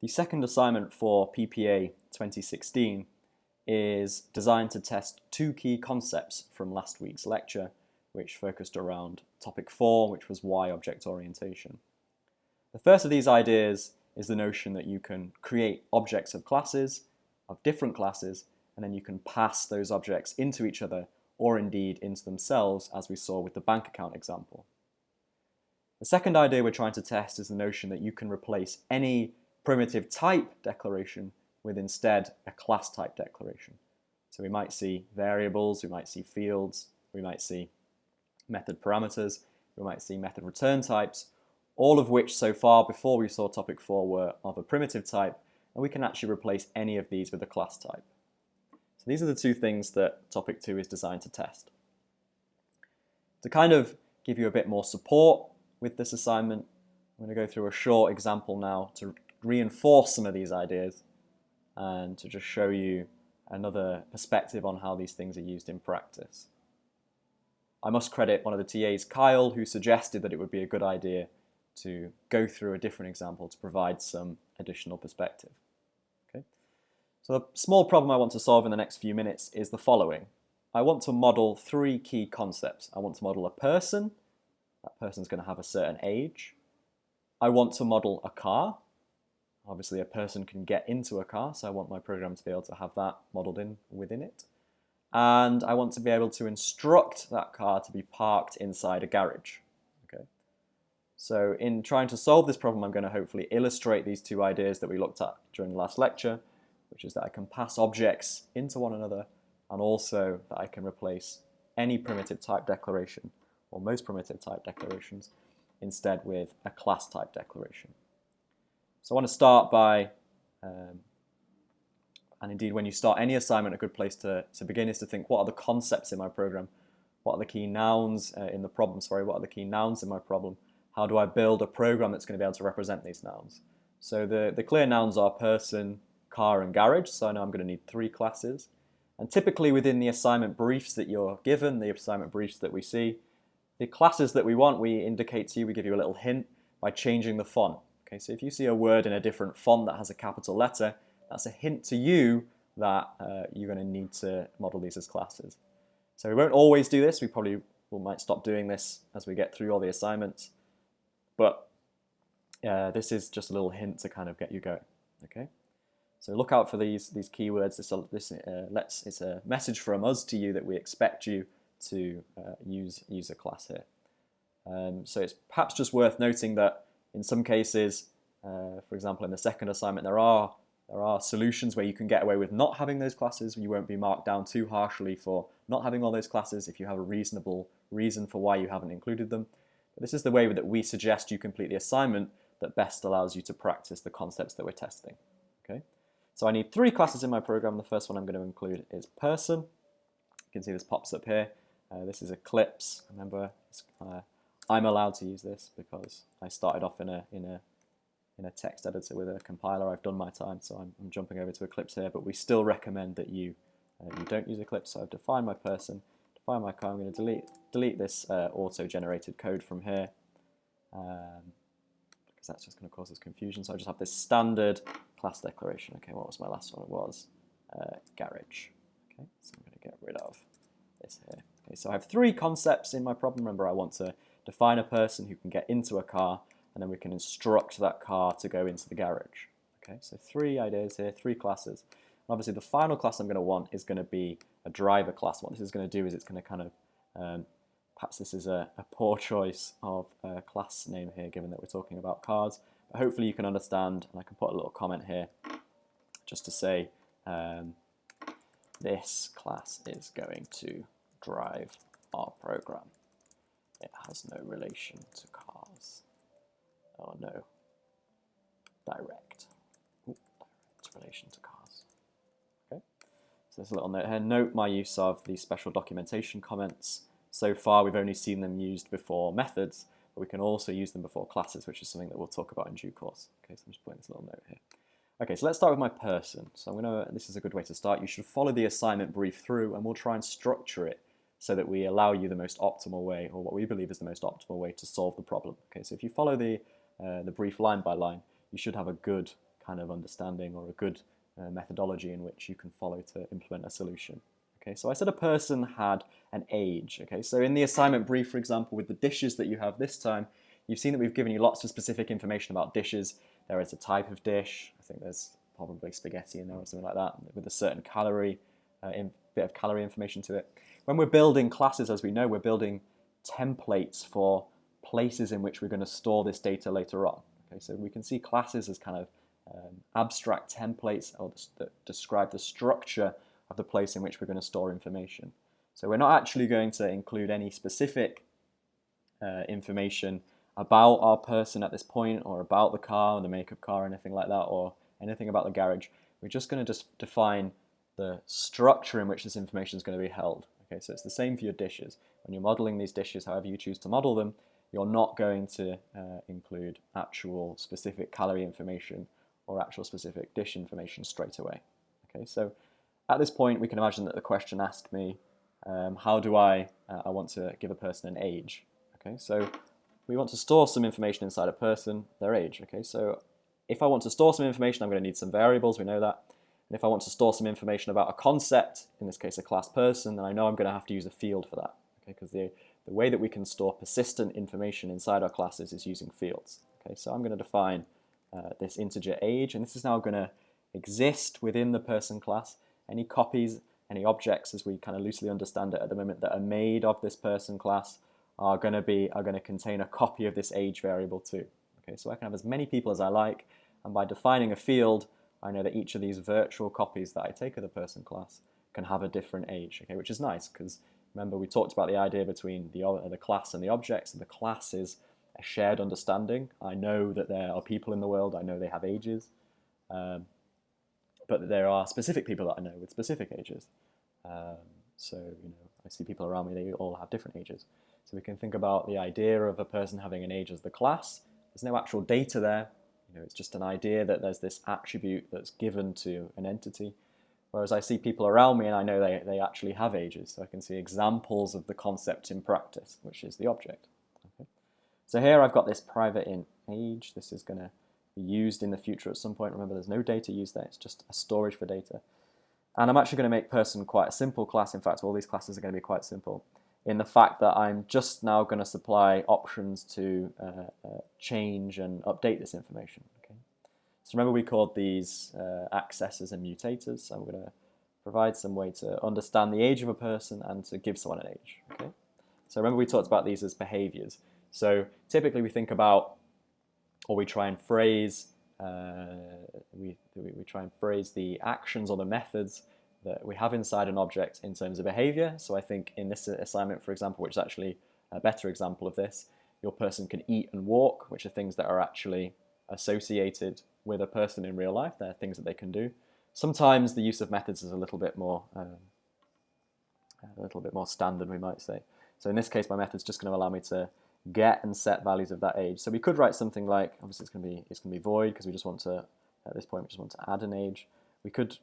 The second assignment for PPA 2016 is designed to test two key concepts from last week's lecture, which focused around topic 4, which was why object orientation. The first of these ideas is the notion that you can create objects of classes, of different classes, and then you can pass those objects into each other or indeed into themselves, as we saw with the bank account example. The second idea we're trying to test is the notion that you can replace any primitive type declaration with instead a class type declaration. So we might see variables, we might see fields, we might see method parameters, we might see method return types, all of which so far before we saw topic 4 were of a primitive type, and we can actually replace any of these with a class type. So these are the two things that topic 2 is designed to test. To kind of give you a bit more support with this assignment, I'm going to go through a short example now to reinforce some of these ideas and to just show you another perspective on how these things are used in practice. I must credit one of the TAs, Kyle, who suggested that it would be a good idea to go through a different example to provide some additional perspective. Okay? So the small problem I want to solve in the next few minutes is the following. I want to model three key concepts. I want to model a person. That person's going to have a certain age. I want to model a car. Obviously, a person can get into a car, so I want my program to be able to have that modeled in within it. And I want to be able to instruct that car to be parked inside a garage. Okay. So in trying to solve this problem, I'm going to hopefully illustrate these two ideas that we looked at during the last lecture, which is that I can pass objects into one another, and also that I can replace any primitive type declaration, or most primitive type declarations, instead with a class type declaration. So I want to start by, and indeed when you start any assignment, a good place to begin is to think, what are the concepts in my program? What are the key nouns in the problem? What are the key nouns in my problem? How do I build a program that's going to be able to represent these nouns? So the clear nouns are person, car, and garage. So I know I'm going to need three classes. And typically within the assignment briefs that you're given, the assignment briefs that we see, the classes that we want, we indicate to you, we give you a little hint by changing the font. Okay, so if you see a word in a different font that has a capital letter, that's a hint to you that you're going to need to model these as classes. So we won't always do this. We might stop doing this as we get through all the assignments. But this is just a little hint to kind of get you going. Okay, so look out for these keywords. It's a message from us to you that we expect you to use a class here. So it's perhaps just worth noting that in some cases, for example, in the second assignment, there are solutions where you can get away with not having those classes. You won't be marked down too harshly for not having all those classes if you have a reasonable reason for why you haven't included them. But this is the way that we suggest you complete the assignment that best allows you to practice the concepts that we're testing. Okay? So I need three classes in my program. The first one I'm going to include is person. You can see this pops up here. This is Eclipse. Remember, I'm allowed to use this because I started off in a text editor with a compiler. I've done my time, so I'm jumping over to Eclipse here. But we still recommend that you don't use Eclipse. So I've defined my person, defined my car. I'm going to delete this auto-generated code from here because that's just going to cause us confusion. So I just have this standard class declaration. Okay, what was my last one? It was garage. Okay, so I'm going to get rid of this here. Okay, so I have three concepts in my problem. Remember, I want to define a person who can get into a car, and then we can instruct that car to go into the garage. Okay, so three ideas here, three classes. And obviously, the final class I'm going to want is going to be a driver class. What this is going to do is it's going to kind of, perhaps this is a poor choice of a class name here, given that we're talking about cars. But hopefully you can understand, and I can put a little comment here just to say this class is going to drive our program. It has no relation to cars, or no direct relation to cars. Okay, so there's a little note here. Note my use of these special documentation comments. So far we've only seen them used before methods, but we can also use them before classes, which is something that we'll talk about in due course. Okay, so I'm just putting this little note here. Okay, so let's start with my person. So this is a good way to start. You should follow the assignment brief through, and we'll try and structure it so that we allow you the most optimal way, or what we believe is the most optimal way to solve the problem. Okay, so if you follow the brief line by line, you should have a good kind of understanding or a good methodology in which you can follow to implement a solution. Okay, so I said a person had an age. Okay, so in the assignment brief, for example, with the dishes that you have this time, you've seen that we've given you lots of specific information about dishes. There is a type of dish. I think there's probably spaghetti in there or something like that, with a certain bit of calorie information to it. When we're building classes, as we know, we're building templates for places in which we're going to store this data later on. Okay, so we can see classes as kind of abstract templates that describe the structure of the place in which we're going to store information. So we're not actually going to include any specific information about our person at this point, or about the car, the make of car, anything like that, or anything about the garage. We're just going to just define the structure in which this information is going to be held. Okay, so it's the same for your dishes. When you're modeling these dishes, however you choose to model them, you're not going to include actual specific calorie information or actual specific dish information straight away. Okay, so at this point, we can imagine that the question asked me, how do I want to give a person an age? Okay, so we want to store some information inside a person, their age. Okay, so if I want to store some information, I'm going to need some variables, we know that. And if I want to store some information about a concept, in this case a class person, then I know I'm going to have to use a field for that. Okay, because the way that we can store persistent information inside our classes is using fields. Okay, so I'm going to define this integer age, and this is now going to exist within the person class. Any copies, any objects, as we kind of loosely understand it at the moment, that are made of this person class are going to contain a copy of this age variable too. Okay, so I can have as many people as I like, and by defining a field, I know that each of these virtual copies that I take of the person class can have a different age. Okay, which is nice because remember we talked about the idea between the class and the object. So the class is a shared understanding. I know that there are people in the world. I know they have ages. But there are specific people that I know with specific ages. So, I see people around me, they all have different ages. So we can think about the idea of a person having an age as the class. There's no actual data there. It's just an idea that there's this attribute that's given to an entity. Whereas I see people around me and I know they actually have ages. So I can see examples of the concept in practice, which is the object. Okay. So here I've got this private int age. This is going to be used in the future at some point. Remember, there's no data used there. It's just a storage for data. And I'm actually going to make person quite a simple class. In fact, all these classes are going to be quite simple in the fact that I'm just now going to supply options to change and update this information. Okay. So remember we called these accessors and mutators. So I'm going to provide some way to understand the age of a person and to give someone an age. Okay. So remember we talked about these as behaviors. So typically we think about, or we try and phrase, we try and phrase the actions or the methods that we have inside an object in terms of behavior. So I think in this assignment, for example, which is actually a better example of this, your person can eat and walk, which are things that are actually associated with a person in real life. They're things that they can do. Sometimes the use of methods is a little bit more standard, we might say. So in this case, my method's just going to allow me to get and set values of that age. So we could write something like, obviously it's going to be void because we just want to, at this point, we just want to add an age. We could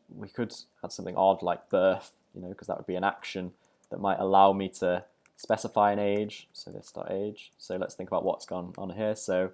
add something odd like birth, because that would be an action that might allow me to specify an age. So this.age. So let's think about what's gone on here. So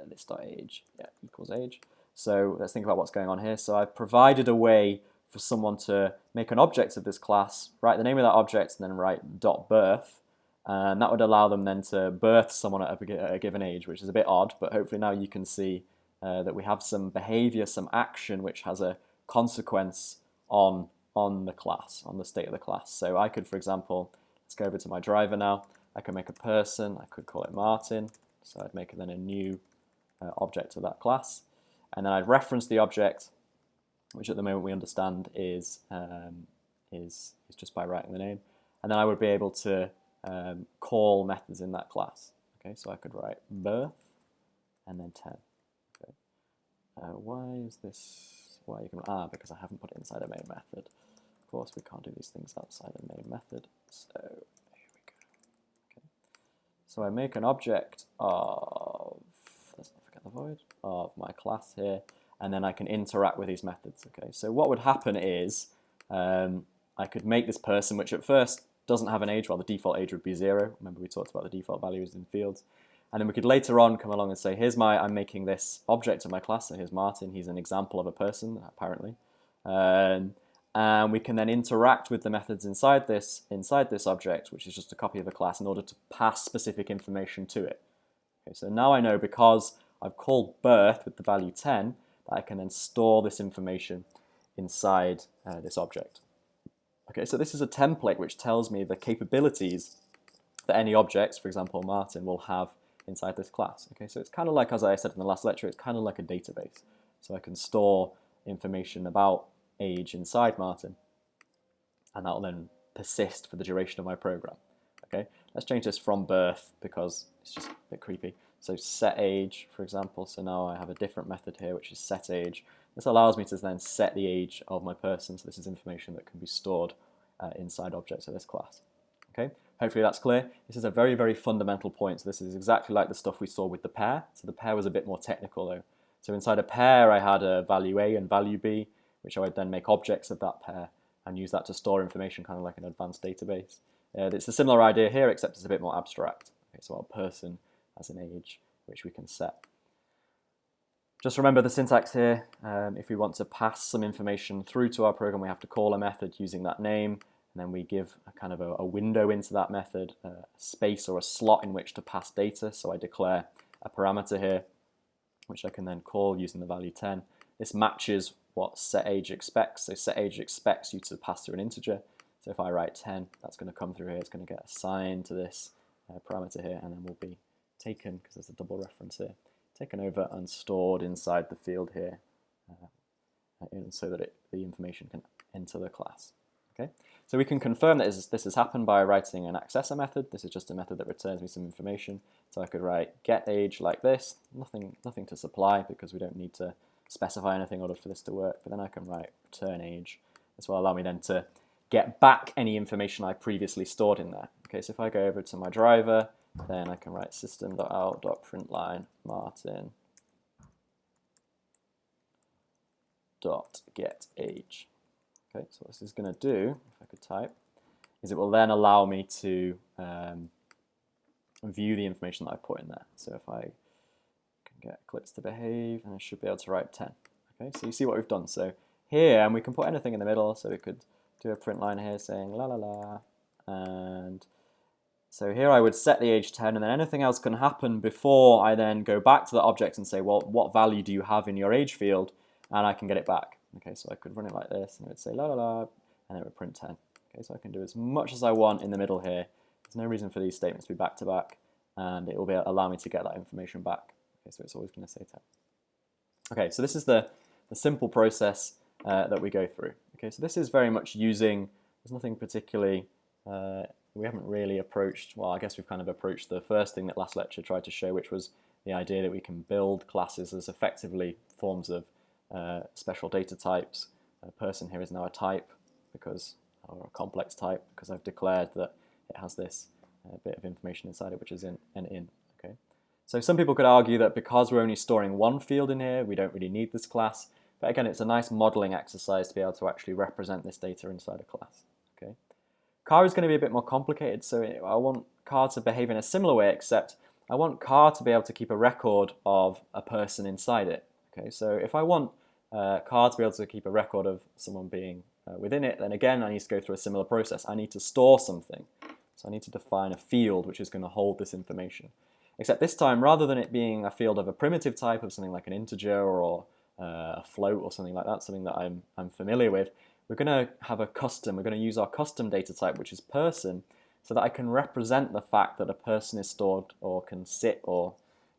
this.age, equals age. So let's think about what's going on here. So I've provided a way for someone to make an object of this class, write the name of that object, and then write .birth. And that would allow them then to birth someone at a given age, which is a bit odd, but hopefully now you can see that we have some behavior, some action, which has a consequence on the class, on the state of the class. So I could, for example, let's go over to my driver now. I could make a person. I could call it Martin. So I'd make then a new object of that class. And then I'd reference the object, which at the moment we understand is just by writing the name. And then I would be able to call methods in that class. Okay, so I could write birth and then 10. Okay. Why is this? Why you can? Because I haven't put it inside a main method. Of course, we can't do these things outside a main method. So here we go. Okay. So I make an object of, let's not forget the void, of my class here, and then I can interact with these methods. Okay. So what would happen is I could make this person, which at first doesn't have an age. Well, the default age would be 0. Remember we talked about the default values in fields. And then we could later on come along and say, I'm making this object of my class. So here's Martin. He's an example of a person, apparently. And we can then interact with the methods inside this object, which is just a copy of the class, in order to pass specific information to it. Okay, so now I know, because I've called birth with the value 10, that I can then store this information inside this object. Okay, so this is a template which tells me the capabilities that any objects, for example Martin, will have inside this class. Okay, so it's kind of like, as I said in the last lecture, it's kind of like a database. So I can store information about age inside Martin, and that will then persist for the duration of my program. Okay, let's change this from birth because it's just a bit creepy. So set age, for example. So now I have a different method here, which is set age. This allows me to then set the age of my person. So this is information that can be stored inside objects of this class. Okay, hopefully that's clear. This is a very, very fundamental point. So this is exactly like the stuff we saw with the pair. So the pair was a bit more technical though. So inside a pair, I had a value A and value B, which I would then make objects of that pair and use that to store information, kind of like an advanced database. It's a similar idea here, except it's a bit more abstract. Okay, so our person has an age, which we can set. Just remember the syntax here. If we want to pass some information through to our program, we have to call a method using that name, and then we give a kind of a window into that method, a space or a slot in which to pass data. So I declare a parameter here, which I can then call using the value 10. This matches what setAge expects. So setAge expects you to pass through an integer. So if I write 10, that's going to come through here. It's going to get assigned to this parameter here, and then will be taken, because there's a double reference here, taken over and stored inside the field here, so that the information can enter the class. Okay, so we can confirm that this has happened by writing an accessor method. This is just a method that returns me some information. So I could write getAge like this, nothing to supply because we don't need to specify anything in order for this to work. But then I can write return age. This will allow me then to get back any information I previously stored in there. Okay, so if I go over to my driver, then I can write system.out.println Martin .getAge. Okay, so what this is going to do, if I could type, is it will then allow me to view the information that I put in there. So if I can get Eclipse to behave, and I should be able to write 10. Okay, so you see what we've done. So here, and we can put anything in the middle, so we could do a print line here saying la la la, and so here I would set the age 10, and then anything else can happen before I then go back to the object and say, well, what value do you have in your age field? And I can get it back. Okay, so I could run it like this, and it would say la la la, and it would print 10. Okay, so I can do as much as I want in the middle here. There's no reason for these statements to be back to back, and it will allow me to get that information back. Okay, so it's always going to say 10. Okay, so this is the simple process that we go through. Okay, so this is very much using, there's nothing particularly, we haven't really approached, well, I guess we've kind of approached the first thing that last lecture tried to show, which was the idea that we can build classes as effectively forms of special data types. A person here is now a type, or a complex type, because I've declared that it has this bit of information inside it, which is in and in. Okay, so some people could argue that because we're only storing one field in here, we don't really need this class. But again, it's a nice modeling exercise to be able to actually represent this data inside a class. Okay, car is going to be a bit more complicated, so I want car to behave in a similar way, except I want car to be able to keep a record of a person inside it. Okay, so if I want car to be able to keep a record of someone being within it, then again I need to go through a similar process. I need to store something. So I need to define a field which is going to hold this information. Except this time, rather than it being a field of a primitive type of something like an integer or a float or something like that, something that I'm familiar with, we're going to have a custom. We're going to use our custom data type, which is person, so that I can represent the fact that a person is stored or can sit or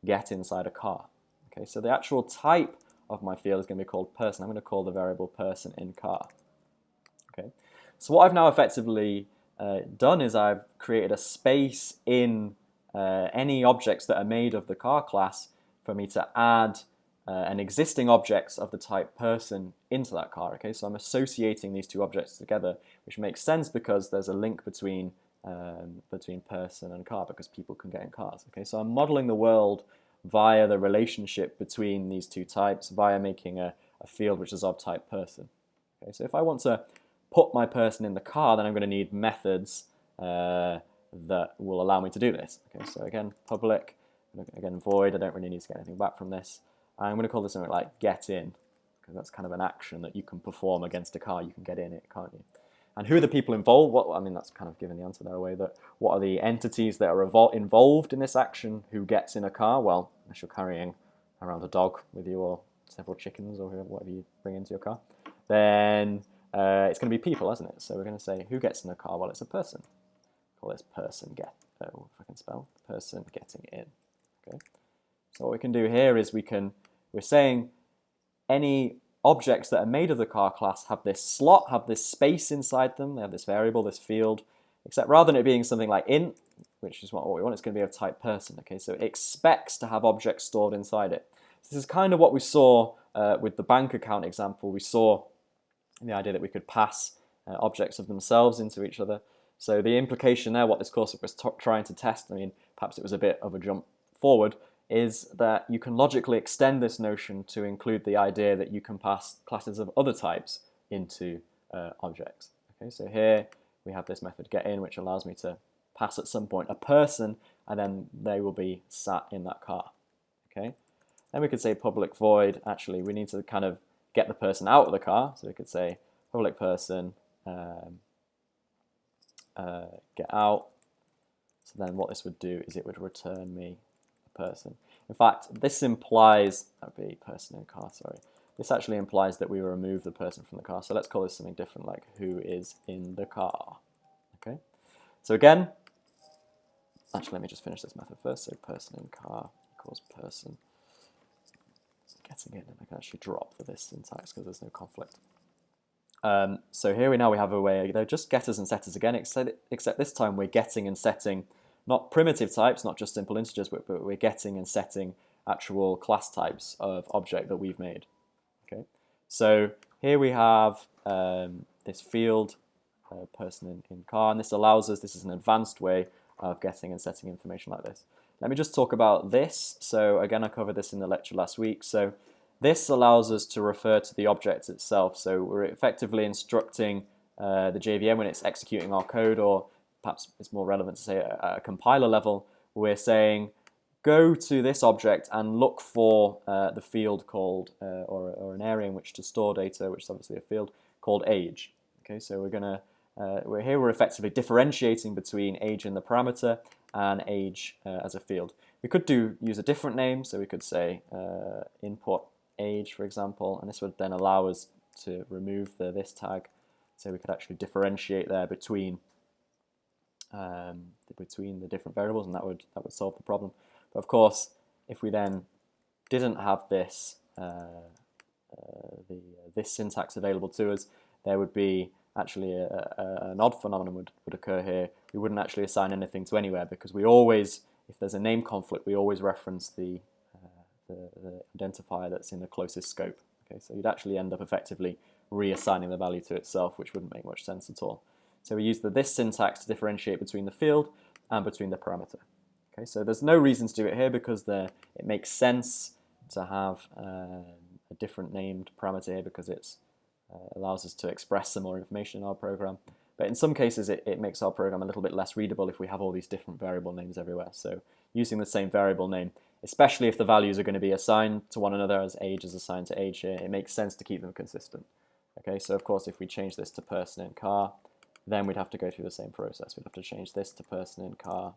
get inside a car. Okay, so the actual type of my field is going to be called person. I'm going to call the variable person in car. Okay, so what I've now effectively done is I've created a space in any objects that are made of the car class for me to add an existing objects of the type person into that car. Okay, so I'm associating these two objects together, which makes sense because there's a link between person and car, because people can get in cars. Okay, so I'm modeling the world via the relationship between these two types, via making a field which is of type person. Okay, so if I want to put my person in the car, then I'm going to need methods that will allow me to do this. Okay, so again, public Again, void, I don't really need to get anything back from this. I'm going to call this something like get in, because that's kind of an action that you can perform against a car. You can get in it, can't you? And who are the people involved? Well, I mean, that's kind of giving the answer there away. That what are the entities that are involved in this action? Who gets in a car? Well, unless you're carrying around a dog with you, or several chickens, or whatever you bring into your car, then it's going to be people, isn't it? So we're going to say who gets in a car? Well, it's a person. Call this person get. If I can spell person getting in. Okay. So what we can do here is we're saying any objects that are made of the car class have this slot, have this space inside them, they have this variable, this field, except rather than it being something like int, which is what we want, it's going to be of type person. Okay, so it expects to have objects stored inside it. So this is kind of what we saw with the bank account example. We saw the idea that we could pass objects of themselves into each other. So the implication there, what this course was trying to test, I mean, perhaps it was a bit of a jump forward, is that you can logically extend this notion to include the idea that you can pass classes of other types into objects. Okay, so here we have this method getIn, which allows me to pass at some point a person, and then they will be sat in that car. Okay, then we could say public void. Actually, we need to kind of get the person out of the car, so we could say public person get out. So then what this would do is it would return me a person. In fact, this implies, that would be person in car, sorry. This actually implies that we remove the person from the car. So let's call this something different, like who is in the car. Okay. So again, actually let me just finish this method first. So person in car equals person getting in, and I can actually drop for this syntax because there's no conflict. So here we have a way, they're just getters and setters again, except this time we're getting and setting not primitive types, not just simple integers, but we're getting and setting actual class types of object that we've made. Okay, so here we have this field, person in car, and this allows us, this is an advanced way of getting and setting information like this. Let me just talk about this. So again, I covered this in the lecture last week. So this allows us to refer to the object itself. So we're effectively instructing the JVM when it's executing our code, or perhaps it's more relevant to say at a compiler level, we're saying go to this object and look for the field called, or an area in which to store data, which is obviously a field, called age. Okay, so we're effectively differentiating between age in the parameter and age as a field. We could use a different name, so we could say input age, for example, and this would then allow us to remove this tag, so we could actually differentiate there between the different variables, and that would solve the problem. But of course, if we then didn't have this this syntax available to us, there would be actually an odd phenomenon would occur here. We wouldn't actually assign anything to anywhere, because we always, if there's a name conflict, we always reference the identifier that's in the closest scope. Okay, so you'd actually end up effectively reassigning the value to itself, which wouldn't make much sense at all. So we use this syntax to differentiate between the field and between the parameter. Okay, so there's no reason to do it here, because it makes sense to have a different named parameter here, because it allows us to express some more information in our program. But in some cases, it makes our program a little bit less readable if we have all these different variable names everywhere. So using the same variable name, especially if the values are going to be assigned to one another, as age is assigned to age here, it makes sense to keep them consistent. Okay, so of course, if we change this to person in car, then we'd have to go through the same process. We'd have to change this to person in car,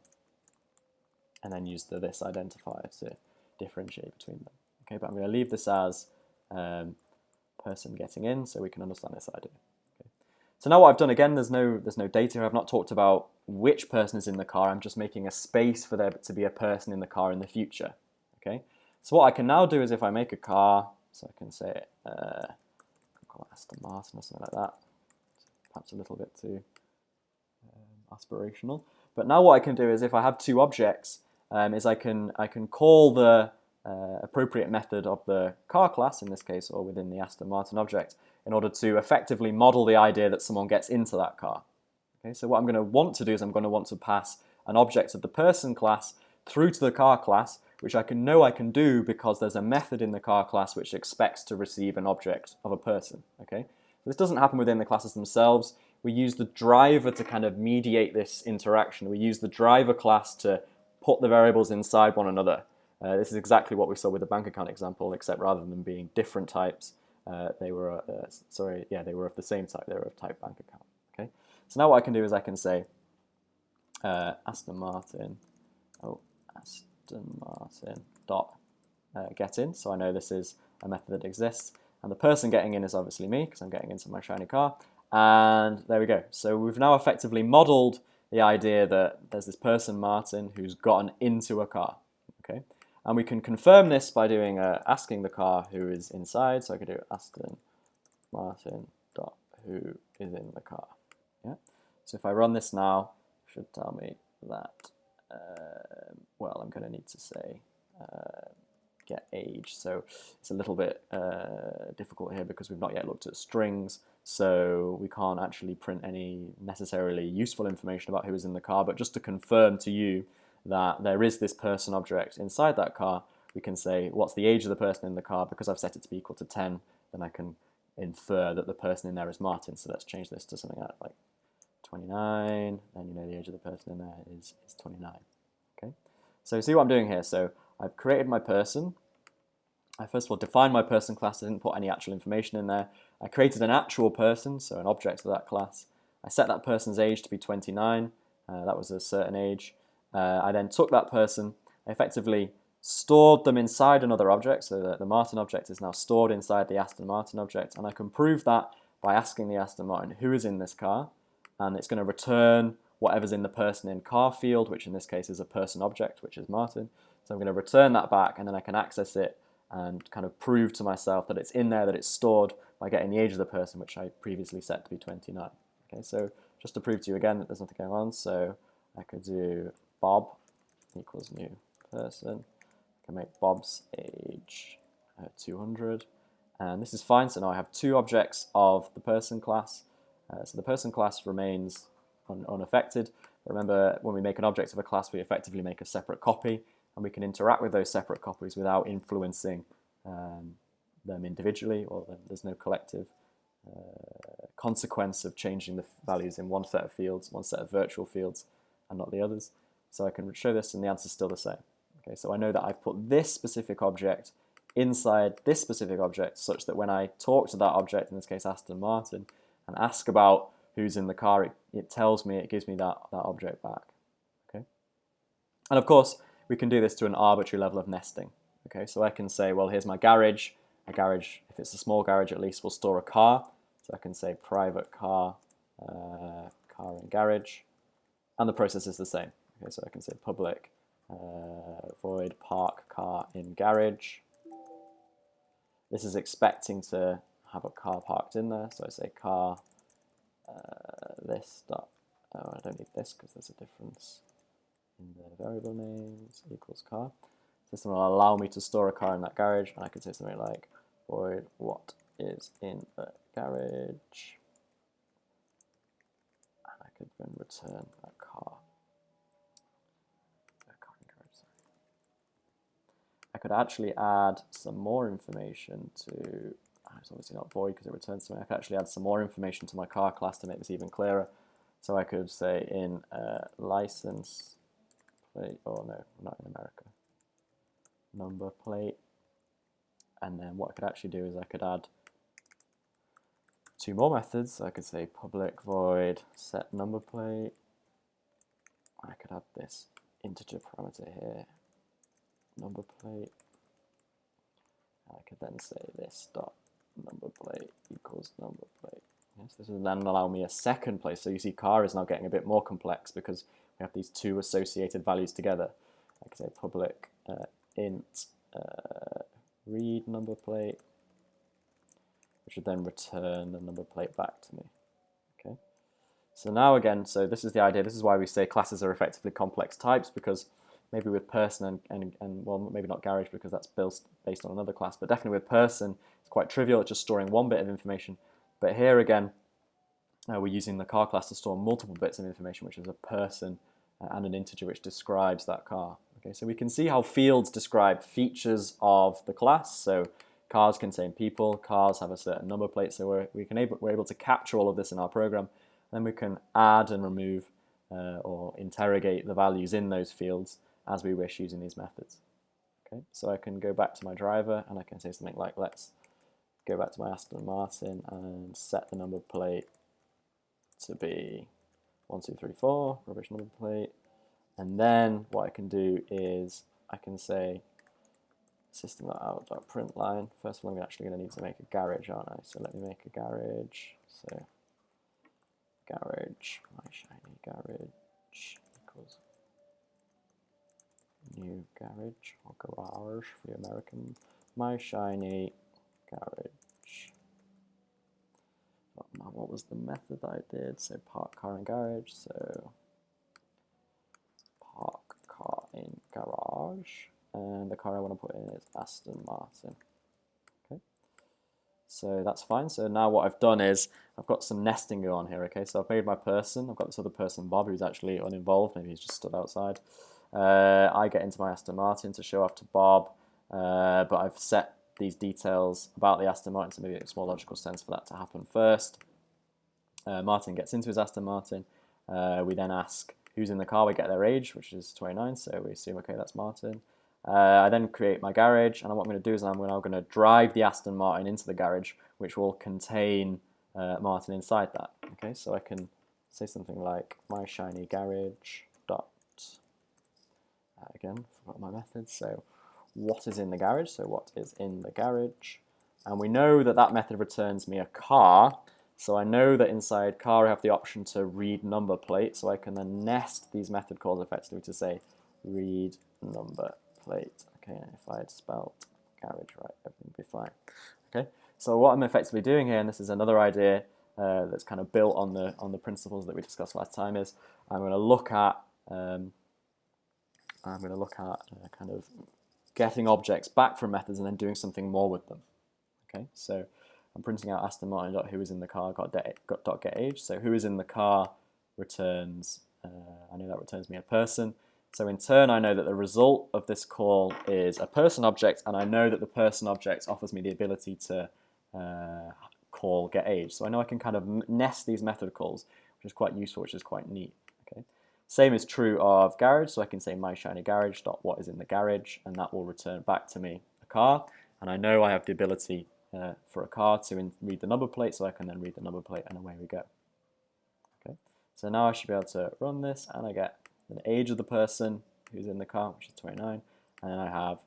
and then use this identifier to differentiate between them. Okay, but I'm going to leave this as person getting in, so we can understand this idea. Okay. So now what I've done, again, there's no data here. I've not talked about which person is in the car. I'm just making a space for there to be a person in the car in the future. Okay. So what I can now do is, if I make a car, so I can say call it Aston Martin or something like that. Perhaps a little bit too aspirational. But now what I can do is, if I have two objects, is I can call the appropriate method of the car class, in this case, or within the Aston Martin object, in order to effectively model the idea that someone gets into that car. Okay, so what I'm going to want to do is I'm going to want to pass an object of the person class through to the car class, which I can do because there's a method in the car class which expects to receive an object of a person. Okay, this doesn't happen within the classes themselves. We use the driver to kind of mediate this interaction. We use the driver class to put the variables inside one another. This is exactly what we saw with the bank account example, except rather than being different types, they were of the same type. They were of type bank account. Okay. So now what I can do is I can say Aston Martin dot get in. So I know this is a method that exists, and the person getting in is obviously me because I'm getting into my shiny car. And there we go. So we've now effectively modeled the idea that there's this person, Martin, who's gotten into a car. Okay, and we can confirm this by doing asking the car who is inside. So I could do Aston Martin dot who is in the car. Yeah. So if I run this now, it should tell me that. Well, I'm going to need to say get age. So it's a little bit difficult here because we've not yet looked at strings. So we can't actually print any necessarily useful information about who is in the car. But just to confirm to you that there is this person object inside that car, we can say what's the age of the person in the car. Because I've set it to be equal to 10, then I can infer that the person in there is Martin. So let's change this to something like 29, and you know the age of the person in there is 29. Okay, so see what I'm doing here. So I've created my person. I first of all defined my person class. I didn't put any actual information in there. I created an actual person, so an object of that class. I set that person's age to be 29. That was a certain age. I then took that person, I effectively stored them inside another object, so that the Martin object is now stored inside the Aston Martin object, and I can prove that by asking the Aston Martin who is in this car, and it's going to return whatever's in the person in car field, which in this case is a person object, which is Martin. So I'm going to return that back, and then I can access it and kind of prove to myself that it's in there, that it's stored by getting the age of the person, which I previously set to be 29. Okay, so just to prove to you again that there's nothing going on, so I could do Bob equals new person. I can make Bob's age 200, and this is fine. So now I have two objects of the person class. So the person class remains unaffected. But remember, when we make an object of a class, we effectively make a separate copy, and we can interact with those separate copies without influencing them individually, or there's no collective consequence of changing the values in one set of fields, one set of virtual fields, and not the others. So I can show this, and the answer is still the same. Okay, so I know that I've put this specific object inside this specific object, such that when I talk to that object, in this case Aston Martin, and ask about who's in the car, it tells me, it gives me that object back. Okay, and of course we can do this to an arbitrary level of nesting. Okay, so I can say, well, here's my garage. A garage, if it's a small garage at least, will store a car. So I can say private car, car in garage, and the process is the same. Okay, so I can say public void park car in garage. This is expecting to have a car parked in there, so I say car this dot, oh, I don't need this because there's a difference in the variable names, equals car. This will allow me to store a car in that garage, and I could say something like void what is in the garage, and I could then return that car. I could actually add some more information to, it's obviously not void because it returns something. I could actually add some more information to my car class to make this even clearer. So I could say in license plate, oh no, not in America, number plate. And then what I could actually do is I could add two more methods. So I could say public void set number plate. I could add this integer parameter here, number plate. I could then say this dot number plate equals number plate. Yes, this will then allow me a second place. So you see car is now getting a bit more complex because we have these two associated values together. I could say public int read number plate, which would then return the number plate back to me. Okay. So now again, so this is the idea. This is why we say classes are effectively complex types, because maybe with person and well, maybe not garage because that's based on another class, but definitely with person, it's quite trivial. It's just storing one bit of information. But here again, we're using the car class to store multiple bits of information, which is a person and an integer which describes that car. Okay, so we can see how fields describe features of the class. So cars contain people, cars have a certain number plate, so we're able to capture all of this in our program. Then we can add and remove or interrogate the values in those fields, as we wish using these methods. Okay, so I can go back to my driver and I can say something like, let's go back to my Aston Martin and set the number plate to be 1234, rubbish number plate. And then what I can do is I can say system.out.println. First of all, I'm actually going to need to make a garage, aren't I? So let me make a garage. So garage, my shiny garage equals new garage or garage for the American. My shiny garage. What was the method that I did? So park car in garage. So park car in garage. And the car I want to put in is Aston Martin. Okay, so that's fine. So now what I've done is I've got some nesting going on here. Okay, so I've made my person. I've got this other person, Bob, who's actually uninvolved. Maybe he's just stood outside. I get into my Aston Martin to show off to Bob, but I've set these details about the Aston Martin, so maybe it makes more logical sense for that to happen first. Martin gets into his Aston Martin. We then ask who's in the car. We get their age, which is 29, so we assume, okay, that's Martin. I then create my garage, and what I'm going to do is I'm now going to drive the Aston Martin into the garage, which will contain Martin inside that. Okay, so I can say something like my shiny garage dot, again, forgot my method, so what is in the garage, so what is in the garage, and we know that that method returns me a car, so I know that inside car I have the option to read number plate, so I can then nest these method calls effectively to say read number plate. Okay, and if I had spelt garage right, everything would be fine. Okay, so what I'm effectively doing here, and this is another idea that's kind of built on the principles that we discussed last time, is I'm going to look at kind of getting objects back from methods and then doing something more with them. Okay, so I'm printing out Aston Martin dot who is in the car dot get age. So who is in the car returns. I know that returns me a person. So in turn, I know that the result of this call is a person object, and I know that the person object offers me the ability to call get age. So I know I can kind of nest these method calls, which is quite useful, which is quite neat. Okay. Same is true of garage, so I can say my shiny garage dot what is in the garage, and that will return back to me a car. And I know I have the ability for a car to read the number plate, so I can then read the number plate, and away we go. Okay. So now I should be able to run this, and I get the age of the person who's in the car, which is 29, and then I have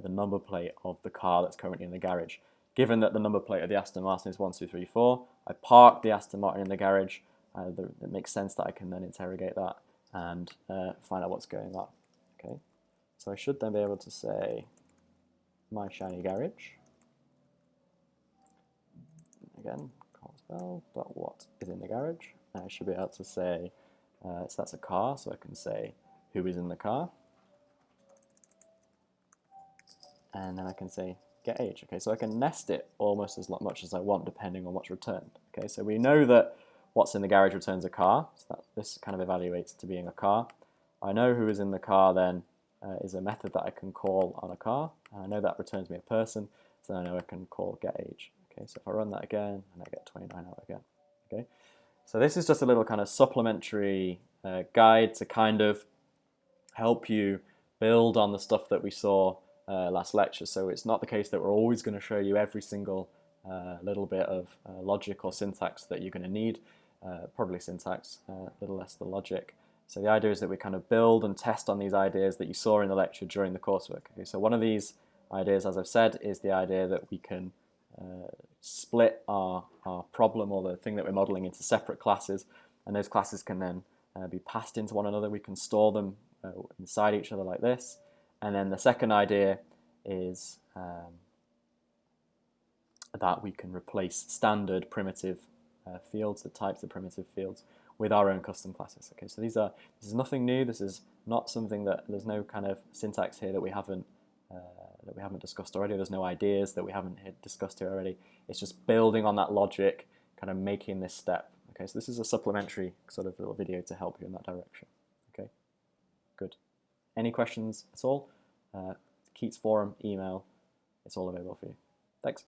the number plate of the car that's currently in the garage. Given that the number plate of the Aston Martin is 1234, I park the Aston Martin in the garage. It makes sense that I can then interrogate that and find out what's going on. Okay, so I should then be able to say my shiny garage. Again, call spell, but what is in the garage? And I should be able to say, so that's a car, so I can say who is in the car. And then I can say get age. Okay, so I can nest it almost as much as I want depending on what's returned. Okay, so we know that what's in the garage returns a car, so that this kind of evaluates to being a car. I know who is in the car then is a method that I can call on a car, and I know that returns me a person, so then I know I can call get age. Okay, so if I run that again, and I get 29 out again. Okay, so this is just a little kind of supplementary guide to kind of help you build on the stuff that we saw last lecture. So it's not the case that we're always going to show you every single little bit of logic or syntax that you're going to need. Probably syntax, a little less the logic. So the idea is that we kind of build and test on these ideas that you saw in the lecture during the coursework. Okay, so one of these ideas, as I've said, is the idea that we can split our problem or the thing that we're modeling into separate classes, and those classes can then be passed into one another. We can store them inside each other like this. And then the second idea is that we can replace standard primitive fields, the types of primitive fields, with our own custom classes. Okay, so this is nothing new. This is not something that there's no kind of syntax here that we haven't discussed already. There's no ideas that we haven't discussed here already. It's just building on that logic, kind of making this step. Okay, so this is a supplementary sort of little video to help you in that direction. Okay, good. Any questions at all? Keats forum, email, it's all available for you. Thanks.